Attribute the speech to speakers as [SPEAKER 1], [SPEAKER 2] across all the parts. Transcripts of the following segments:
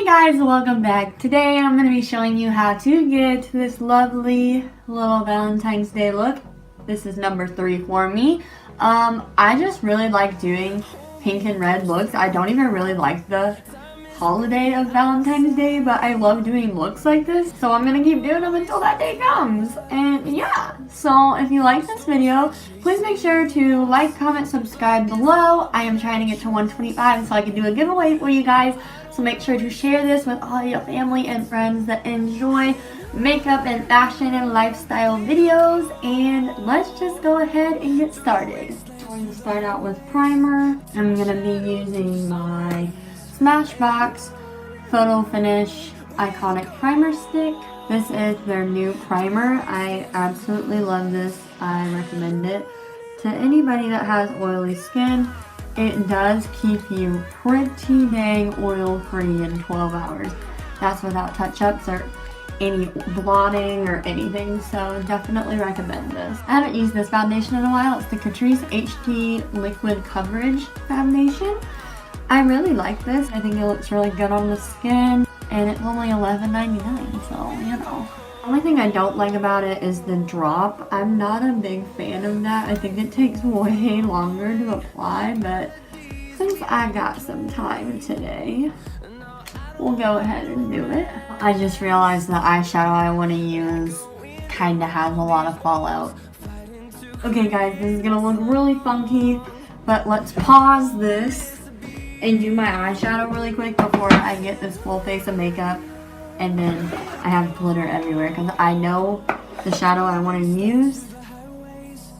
[SPEAKER 1] Guys, welcome back. Today I'm going to be showing you how to get this lovely little Valentine's Day look. This is number 3 for me. I just really like doing pink and red looks. I don't even really like the holiday of Valentine's Day, but I love doing looks like this, so I'm gonna keep doing them until that day comes. And yeah, so if you like this video, please make sure to like, comment, subscribe below. I am trying to get to 125 so I can do a giveaway for you guys, so make sure to share this with all your family and friends that enjoy makeup and fashion and lifestyle videos. And let's just go ahead and get started. I'm going to start out with primer. I'm going to be using my Smashbox Photo Finish Iconic Primer Stick. This is their new primer. I absolutely love this. I recommend it to anybody that has oily skin. It does keep you pretty dang oil free in 12 hours. That's without touch-ups or any blotting or anything, so definitely recommend this. I haven't used this foundation in a while. It's the Catrice HD Liquid Coverage Foundation. I really like this. I think it looks really good on the skin, and it's only $11.99, so you know. The only thing I don't like about it is the drop. I'm not a big fan of that. I think it takes way longer to apply, but since I got some time today, we'll go ahead and do it. I just realized the eyeshadow I want to use kind of has a lot of fallout. Okay guys, this is gonna look really funky, but let's pause this and do my eyeshadow really quick before I get this full face of makeup, and then I have glitter everywhere because I know the shadow I want to use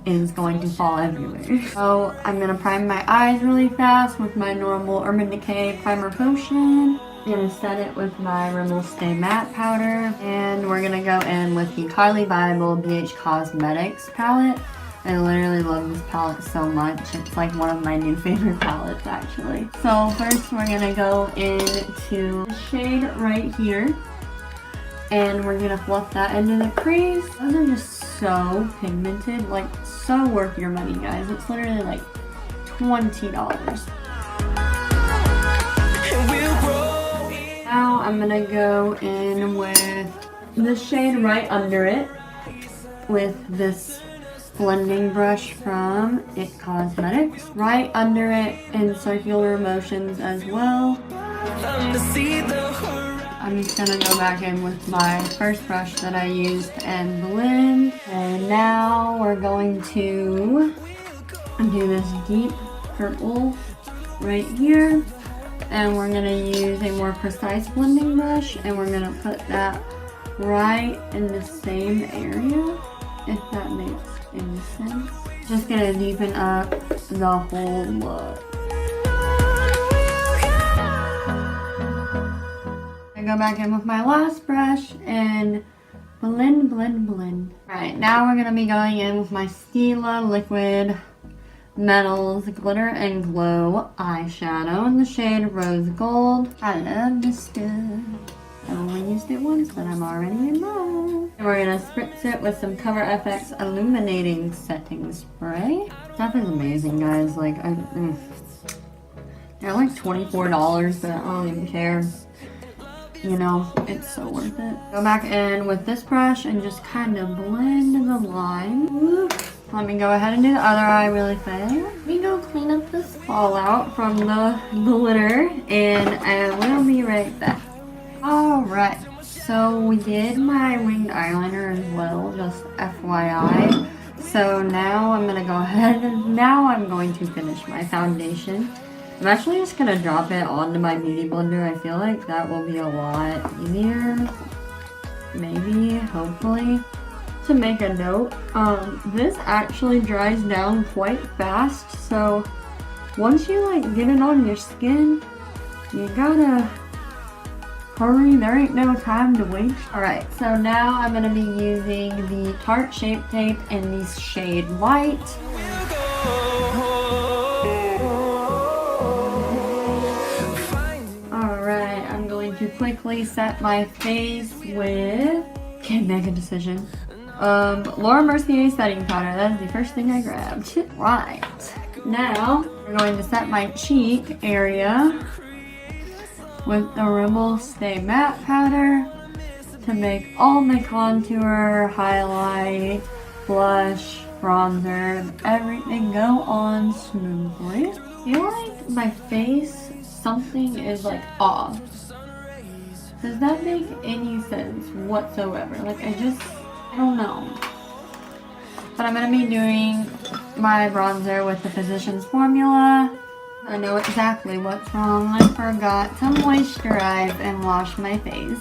[SPEAKER 1] is going to fall everywhere. So I'm going to prime my eyes really fast with my normal Urban Decay Primer Potion. I'm going to set it with my Rimmel Stay Matte Powder, and we're going to go in with the Carly Bible BH Cosmetics palette. I literally love this palette so much. It's like one of my new favorite palettes actually. So first we're gonna go into the shade right here, and we're gonna fluff that into the crease. Those are just so pigmented, like so worth your money guys. It's literally like $20. Now I'm gonna go in with the shade right under it with this blending brush from IT Cosmetics. Right under it in circular motions as well. I'm just gonna go back in with my first brush that I used and blend. And now we're going to do this deep purple right here. And we're gonna use a more precise blending brush, and we're gonna put that right in the same area, if that makes any sense. Just gonna deepen up the whole look. I go back in with my last brush and blend, blend, blend. Alright, now we're gonna be going in with my Stila Liquid Metals Glitter and Glow eyeshadow in the shade Rose Gold. I love this stuff. I've only used it once, but I'm already in love. And we're gonna spritz it with some Cover FX Illuminating Setting Spray. Stuff is amazing, guys. Like, they're like $24, but I don't even care. You know, it's so worth it. Go back in with this brush and just kind of blend the line. Let me go ahead and do the other eye really fast. Let me go clean up this fallout from the glitter, and I will be right back. Alright, so we did my winged eyeliner as well, just FYI. So now I'm going to go ahead and now I'm going to finish my foundation. I'm actually just going to drop it onto my beauty blender. I feel like that will be a lot easier. Maybe, hopefully. To make a note, this actually dries down quite fast. So once you like get it on your skin, you gotta hurry, there ain't no time to waste. Alright, so now I'm going to be using the Tarte Shape Tape in the shade Light. Alright, I'm going to quickly set my face with, can't make a decision, Laura Mercier setting powder. That is the first thing I grabbed. Right, now we're going to set my cheek area with the Rimmel Stay Matte Powder to make all my contour, highlight, blush, bronzer, everything go on smoothly. I feel like my face, something is like off. Does that make any sense whatsoever? Like I don't know. But I'm going to be doing my bronzer with the Physicians Formula. I know exactly what's wrong. I forgot to moisturize and wash my face.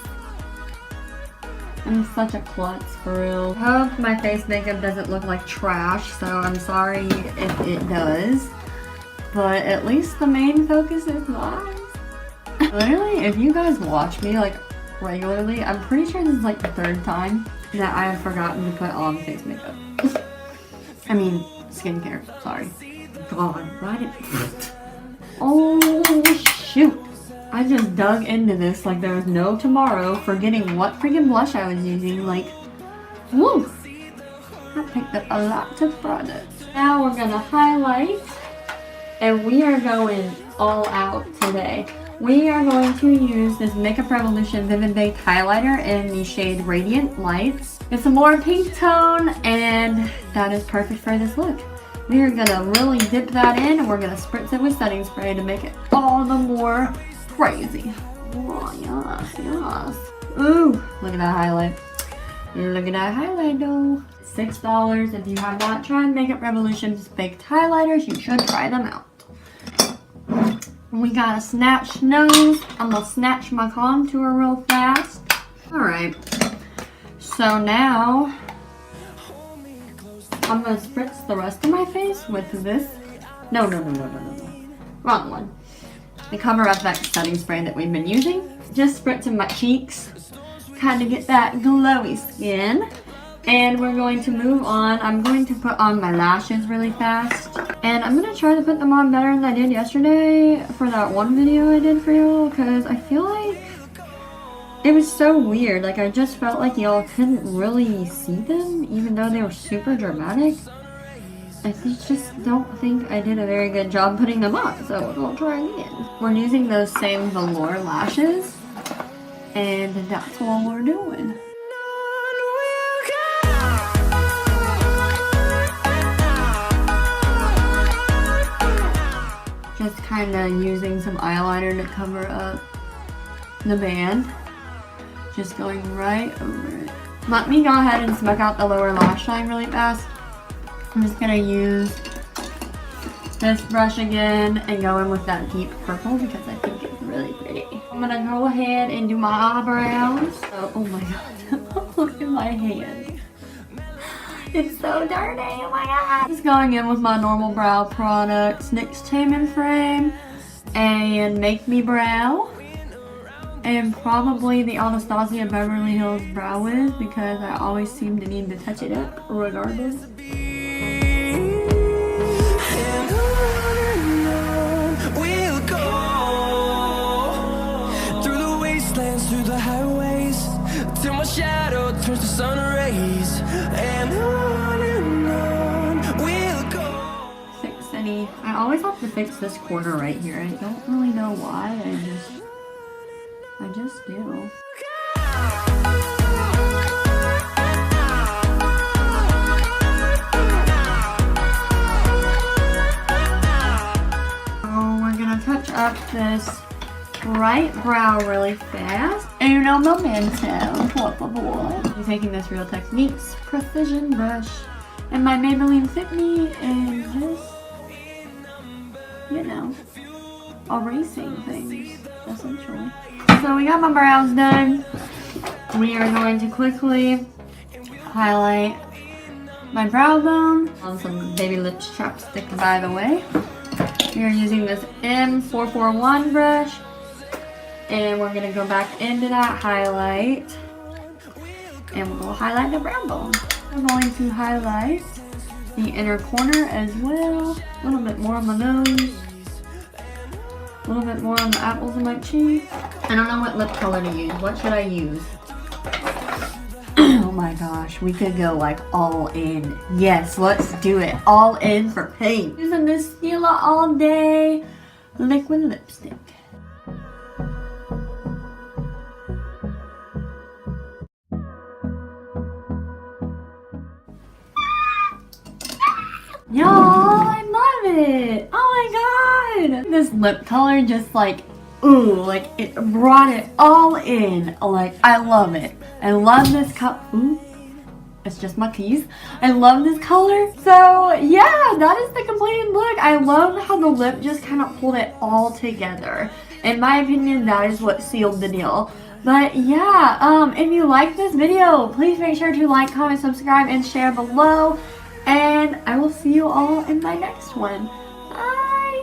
[SPEAKER 1] I'm such a klutz for real. I hope my face makeup doesn't look like trash, so I'm sorry if it does. But at least the main focus is lies. Literally, if you guys watch me like regularly, I'm pretty sure this is like the 3rd time that I have forgotten to put on face makeup. I mean, skincare, sorry. God, why did... Oh, shoot. I just dug into this like there was no tomorrow, forgetting what freaking blush I was using. Like, woo! I picked up a lot of products. Now we're gonna highlight, and we are going all out today. We are going to use this Makeup Revolution Vivid Baked Highlighter in the shade Radiant Lights. It's a more pink tone, and that is perfect for this look. We are gonna really dip that in, and we're gonna spritz it with setting spray to make it all the more crazy. Oh, yes, yes. Ooh, look at that highlight. Look at that highlight though. $6. If you have not tried Makeup Revolution's baked highlighters, you should try them out. We got a snatched nose. I'm gonna snatch my contour real fast. Alright. So now I'm gonna spritz the rest of my face with this. No. Wrong one. The Cover Up that setting spray that we've been using. Just spritz in my cheeks. Kind of get that glowy skin. And we're going to move on. I'm going to put on my lashes really fast. And I'm going to try to put them on better than I did yesterday for that one video I did for y'all. Because I feel like it was so weird. Like I just felt like y'all couldn't really see them even though they were super dramatic. I just don't think I did a very good job putting them on. So we'll try again. We're using those same velour lashes. And that's what we're doing. Just kind of using some eyeliner to cover up the band. Just going right over it. Let me go ahead and smoke out the lower lash line really fast. I'm just going to use this brush again and go in with that deep purple because I think it's really pretty. I'm going to go ahead and do my eyebrows. Oh my god, look at my hand. It's so dirty, oh my god. Just going in with my normal brow products, NYX Tame & Frame and Make Me Brow. And probably the Anastasia Beverly Hills Brow Wiz because I always seem to need to touch it up regardless. Shadow turns to sun rays, and on we'll go. Fix any. I always have to fix this corner right here. I don't really know why. I just do. Oh, we're gonna touch up this right brow really fast. Uno momento, por favor. I'm taking this Real Techniques precision brush and my Maybelline Fit Me and just, you know, erasing things, essentially. So we got my brows done. We are going to quickly highlight my brow bone on some Baby Lips chapstick, by the way. We are using this M441 brush. And we're going to go back into that highlight. And we'll highlight the brow bone. I'm going to highlight the inner corner as well. A little bit more on my nose. A little bit more on the apples of my cheek. I don't know what lip color to use. What should I use? Oh my gosh. We could go like all in. Yes, let's do it. All in for pink. Using this Stila All Day liquid lipstick. this lip color just like, ooh, like it brought it all in. Like, I love it. I love this color. Ooh, it's just my keys. I love this color. So yeah, that is the completed look. I love how the lip just kind of pulled it all together. In my opinion, that is what sealed the deal. But yeah, if you like this video, please make sure to like, comment, subscribe, and share below. And I will see you all in my next one. Bye!